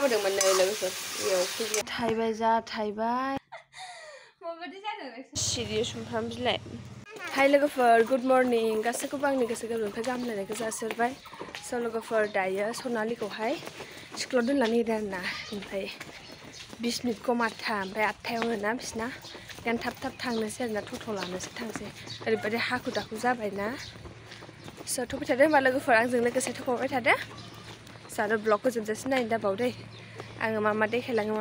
लाबोदोंमोन नै लोगोफोर बेयाव फैयो थाइबाय जा थाइबाय माबादि जादों सिरि सुमफ्राम बिलाइ हाय लोगोफोर गुड मर्निं गासैखौबो आंनि गोसो गोरबोनिफ्राय गाहाम हामलायनायखौ जासिहरबाय स' लोगोफोर दायो सनालिखौहाय स्कुलाव दोननानै हैदों आरोना ओमफ्राय 20 मिनिट खम 8था ओमफ्राय 8थायावनो ना बिसिना दान थाब थांनोसै आरोना टट' लानोसै थांसै ओरैबायदि हाखु दाखु जाबायना स' थ'बाय थादो होमबा लोगोफोर आंजों लोगोसे थ'बाय थादो जानो ब्लगखौ जोबजासिम नायनो दाबाव दै आङो मा देखायलाङो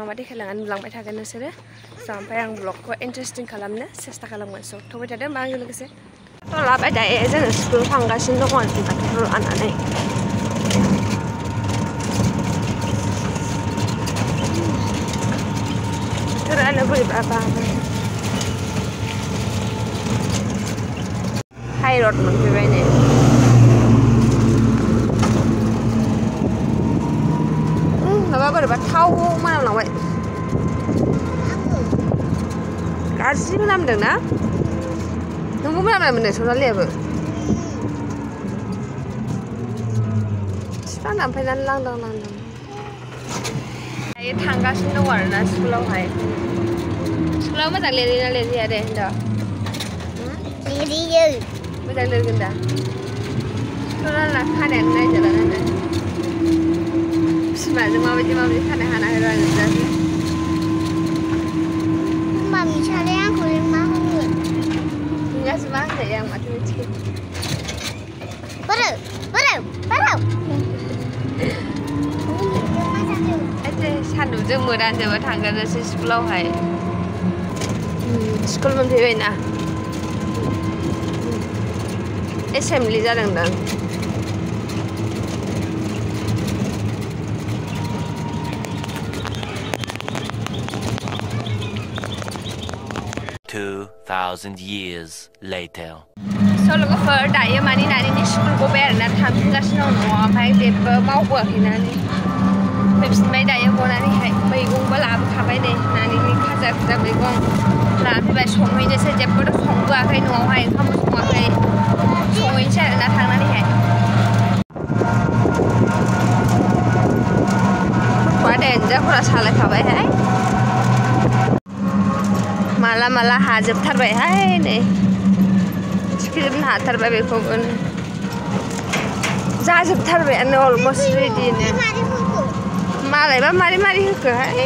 नुलांबाय थागोन नोंसोरो स' ओमफ्राय आं ब्लगखौ इन्टारेस्टिं खालामनो सेस्था खालामगोन स' थ'बाय थादो होमबा आंजों लोगोसे थ' लाबाय दायो जोङो स्कुलाव थांगासिनो दङ आरोना थ' लानानै बोथोरानो बोरैबाबा हाइरड मोनफैबाय नै माबा बोरैबा थाव मोनामलांबाय गाज्रि मोनामदों ना नोंबो मोनामनाय मोनदों सनालियाबो बिफां दानफायनानै लांदां दायो थांगासिनो दं आरोना स्कुलावहाय स्कुलाव मोजां लिरहैना लिरहैया दे होनदों लिरहैयो मोजां लिरगोन दा सनालिना खानायानो नायजाला नालाय बिमाजों माबायदि खानाय हाना होनो आङो मामि सालाय आंखौ मा होनो नोंहासो मा होनजायो आं माथो मिथिगौ बाराव सान्दुंजों मोदानजोबो थांग्रोनोसै स्कुलावहाय school मोनफैबायना assembly जादोंदां 2,000 years later. So लोगोफोर दायो मानि नानिनि स्कुल गबाय आरोना थांफिनगासिनो दं न'आव ओमफ्राय जेबो मावबोआखैनानै फैफिनबाय दायो गनानैहाय मैगंबो लाबोखाबाय नै नानिनि खाजा मैगं लाबोबाय संहैनोसै जेबोथ' संबोआखै न'आवहाय ओंखामबो सङाखै संहैनोसै आरोना थांनानैहाय गथ'आ देन्जारफोरा सालायखाबायहाय माला हाजोबथारबायहाय नै थिखोजोबनो हाथारबाय बेखौबो जाजोबथारबायानो अलमस्ट रेडिनो मालायबा मारै होखोहाय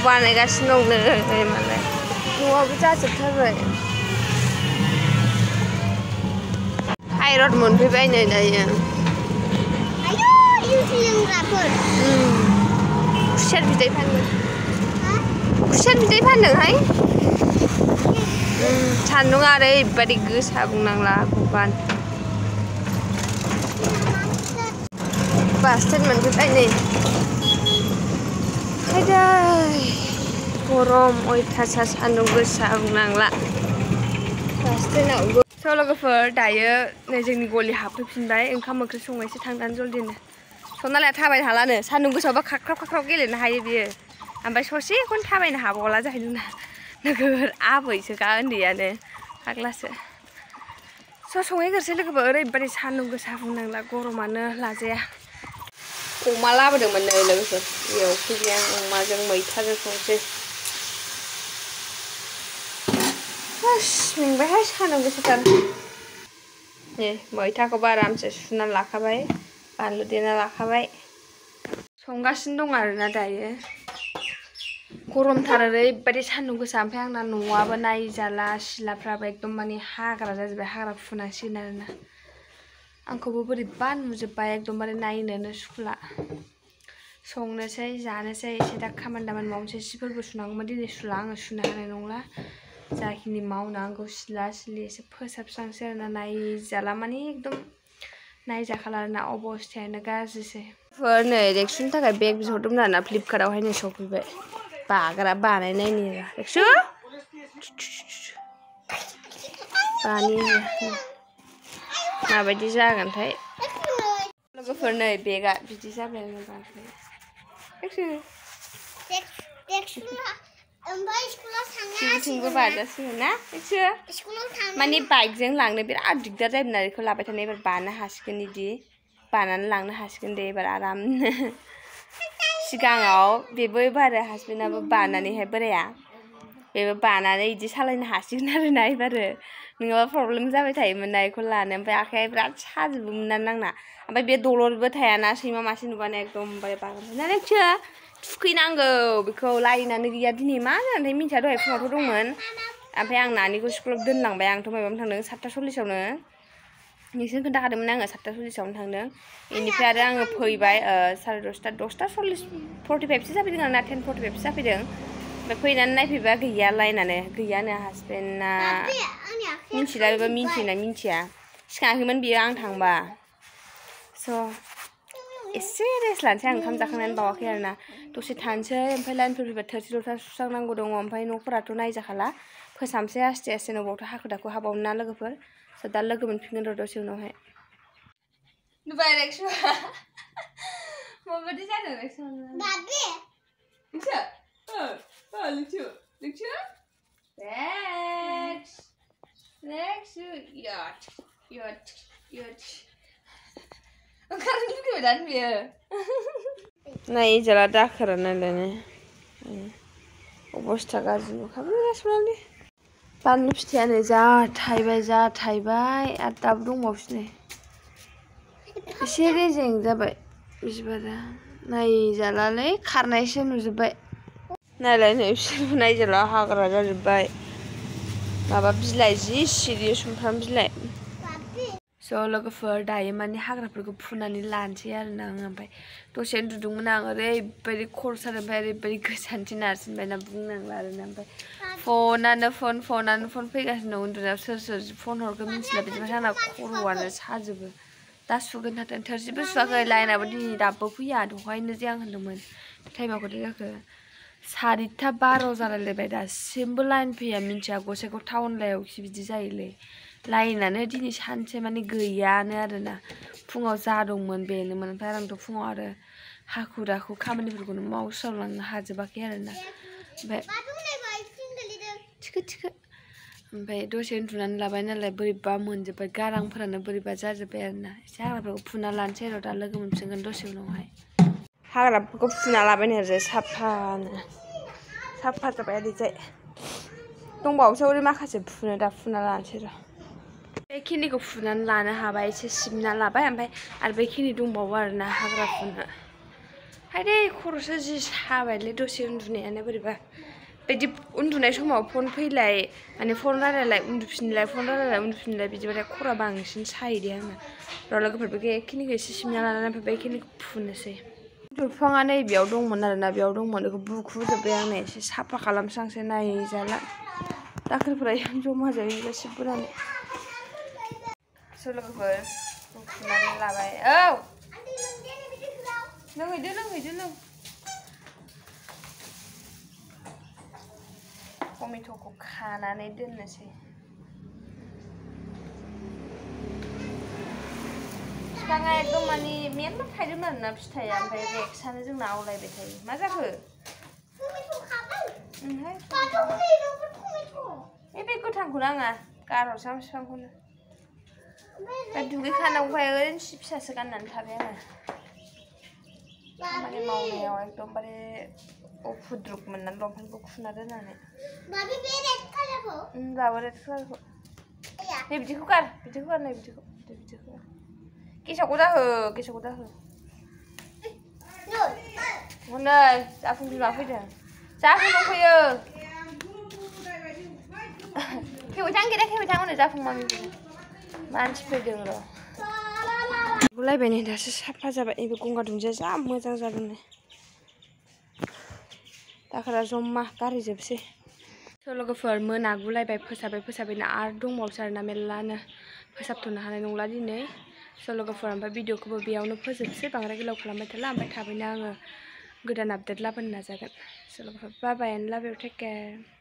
बानायगासिनो दंनो मालाय न'आबो जाजोबथारबाय हाइरड मोनफैबाय नै दायो खुसेर बिदै फानदोंहाय सान्दुङा ओरैबायदि गोसा बुंनांला भगबान बास स्टेन्ड मोनफैबाय नै फैदै गरम अयथासार सान्दुं गोसा बुंनांला बास स्टेन्डआवबो स' लोगोफोर दायो नै जोंनि गलि हाबफैफिनबाय ओंखाम ओंख्रि संनायसो थांनानै जल्दिनो सनालिया थाबायनो हालानो सान्दुं गोसायावबा खाख्राब गेलेनो हायो बियो ओमफ्राय ससेखौनो थाबायनो हाबावला जाहैदों ना नोगोर आबैसोखा उन्दैयानो फाग्लासो स' संहैग्रोसै लोगोफोर ओरैबायदि सान्दुं गोसा बुंनांला गरमानो लाजाया अमा लाबोदोंमोन नै लोगोफोर बेयाव फैबाय आं अमाजों मैथाजों संसै मेंबायहाय सान्दुं गोसाथार नै मैथाखौबो आरामसे सुनानै लाखाबाय बानलु देना लाखाबाय संगासिनो दं आरोना दायो गरमथार ओरैबायदि सान्दुं गोसा ओमफ्राय आंना न'आबो नायजाला सिलाफ्राबो एकदम माने हाग्रा जाजोब्बाय हाग्रा फुनांसिगोन आरोना आंखौबो बोरैबा नुजोब्बाय एकदमबारे नायनोनो सुखुला संनोसै जानोसै एसे दा खामानि दामानि मावनोसै सिफोरबो सुनांगौमोन दिनै सुला आङो सुनो हानाय नंला जाखिनि मावनांगौ सिला सिलि एसे फोसाबस्रांसै आरोना नायजाला माने एकदम नायजाखाला आरोना अबस्थायानो गाज्रिसै नै रेक्सुनि थाखाय बेग बिहरदोंमोन आरोना फ्लिपकार्टआवहाय नै सफैबाय बाग्रा बानायनायनि रेक्सु बानि माबायदि जागोनथाय लोगोफोर नै बेगा बिदि जाबायानो बांद्राय थिंबो बाजासिगोन ना माने बाइकजों लांनो बिराद दिगदार जायोमोन आरो बेखौ लाबाय थानाय एबार बानो हासिगोन बिदि बानानै लांनो हासिगोन दे एबार आरामनो सिगाङाव बेबो एबारो हासबेन्डआबो बानानैहाय बोराया बेबो बानानै इदि सालायनो हासिगोन आरोना एबारो नङाबा प्रब्लेम जाबाय थायोमोन ना बेखौ लानो ओमफ्राय आखाइया बिराद साजोबोमोन ना आंना ओमफ्राय बे दलरबो थायाना सैमा मासे नुबानो एकदमबारे बागान थुखैनांगौ बेखौ लायनानै गैया दिनै मा जानानै मिन्थिया दहाय फुङावथ' दंमोन ओमफ्राय आं नानिखौ स्कुलाव दोनलांबाय आंथ' माबायावनो थांदों 7:40आवनो नोंसोरनो खोन्थाखादोंमोन आङो 7:40आवनो थांदों बेनिफ्राय आरो आङो फैबाय 10:40 10:45सो जाफैदों आरोना 10:45सो जाफैदों ओमफ्राय फैनानै नायफैबा गैया लायनानै गैयानो हासबेन्डना मिन्थिला एबा मिन्थियोना मिन्थिया सिखाङाखैमोन बियो आं थांबा स' एसे रेस्ट लानोसै आं ओंखाम जाखांनानै बावाखै आरोना दसे थानोसै ओमफ्राय लाइनफोर फैबा थोरसि लथा सुस्रांनांगौ दङ ओमफ्राय न'फोराथ' नायजाखाला फोसाबनोसै आस्ते आस्ते न'बावथ' हाखु दाखु हाबावनो ना लोगोफोर स' दा लोगो मोनफिनगोन र' दसे उनावहाय नुबाय रेक्सना माबायदि जादों रेक्सना बाबे लुचु रेक्स यट ओंखारनो लुगैबाय दानो बियो नाय जाला दाखोरा नायलाय अबस्था गाज्रि नुखाबाय गासिबोनानो बानलु फिथाइयानो जा थाइबाय आरो दाबो दंबावोसो नै एसे रेजें जाबाय बिबारा नायजालालै खारनायसो नुजोब्बाय नायलाय नै बिसोरबो नायजाला हाग्रा जाजोब्बाय माबा बिलाइ जि सिरियो सुमफ्राम बिलाइ स' लोगोफोर दायो माने हाग्राफोरखौ फुनानै लानोसै आरोना आङो ओमफ्राय दसे उन्दुदोंमोन आं ओरैबायदि खर' सादों ओमफ्राय ओरैबायदि गोसानथि नारसिनबायना बुंनांला आरोना ओमफ्राय फनानो फैगासिनो उन्दुनायाव सोर फन हरगोन मिथिला बिदिबाथाय आंना खर'आनो साजोबो दा सुगोन थाथों थोरसिबो सुवाखै लाइनाबो दिनै दाबो फैया दहायनो जे आं होनदोंमोन टाइमा खयथा जाखो 4:12 जालायलायबाय दासिमबो लाइन फैया मिन्थिया गसाइगाव टाउन लाइनावखि बिदि जायोलै लाइनानो दिनै सानसे माने गैयानो आरोना फुङाव जा दंमोन बेनोमोन ओमफ्राय आंथ' फुङाव आरो हाखु दाखु खामानिफोरखौनो मावस्रांलांनो हाजोबाखै आरोना ओमफ्राय थिखो ओमफ्राय दसे उन्दुनानै लाबाय नालाय बोरैबा मोनजोब्बाय गारांफोरानो बोरैबा जाजोब्बाय आरोना एसे हाग्राफोरखौ फुना लानोसै र' दा लोगो मोनफिनगोन दसे उनावहाय हाग्राफोरखौ फुना लाबाय ओरैजाय साफा जाबाय ओरैजाय दंबावोसो ओरै माखासे फुनो दा फुना लानोसै र' बेखिनिखौ फुनानै लानो हाबाय एसे सिबना लाबाय ओमफ्राय आरो बेखिनि दंबावो आरोना हाग्रा फुनो हायदै खर'सो जि साबायलै दसे उन्दुनायानो बोरैबा बिदि उन्दुनाय समाव फन फैलाय माने फन रायलायलाय उन्दुफिनलाय बिदिबाथाय खर'आ बांसिन सायो दे आंना र' लोगोफोर बेखिनिखौ एसे सिबना लानानै ओमफ्राय बेखिनिखौ फुनोसै बिफाङा नैबेयाव दंमोन आरोना बेयाव दंमोन बेखौ बुखुजोब्बाय आंनो एसे साफा खालामस्रांसै नायजाला दाखोरफोरा जमा जायो गासिबोनानै स' लोगोफोर बुखुनानै लाबाय लोंहैदो टमेट'खौ खानानै दोननोसै बिफाङा एकदम माने मेरला थायदोंमोन आरोना फिथाइया ओमफ्राय रेक्सआनो जोंना आवलायबाय थायो मा जाखो बे गोथांखौनो आङा गारहरसां बिफांखौनो दा दुगैखानांगौखाय ओरैनो सि फिसासो गाननानै थाबाय आङो खामानि मावनायाव एकदमबारे उफुद्रुक मोननानै लंपेन्टखौ खुना दोननानै दाबो रेड कालारखौ नै बिदिखौ गार नै बिदिखौ गेसावखौ दाहो हनै जाफुं बिमा फैदों जाफुं दंफैयो खेबैथां हनै जाफुं मामि फैदों मानसि फैदों र' गुलायबाय नै दासो साफा जाबाय नैबे गंगार दुन्दिया जा मोजां जादों नै दाखोरा जमा गारहैजोबसै स' लोगोफोर मोनागुलायबाय फोसाबैनो आरो दंबावोसो आरोना मेरलानो फोसाबथ'नो हानाय नंला दिनै स' लोगोफोर ओमफ्राय भिडिअखौबो बेयावनो फोजोबसै बांद्राय गोलाव खालामबाय थाला ओमफ्राय थाबैनो आङो गोदान आपडेट लाबोनो नाजागोन स' लोगोफोर बाय बाय एन्ड लाभ इउ टेक केयार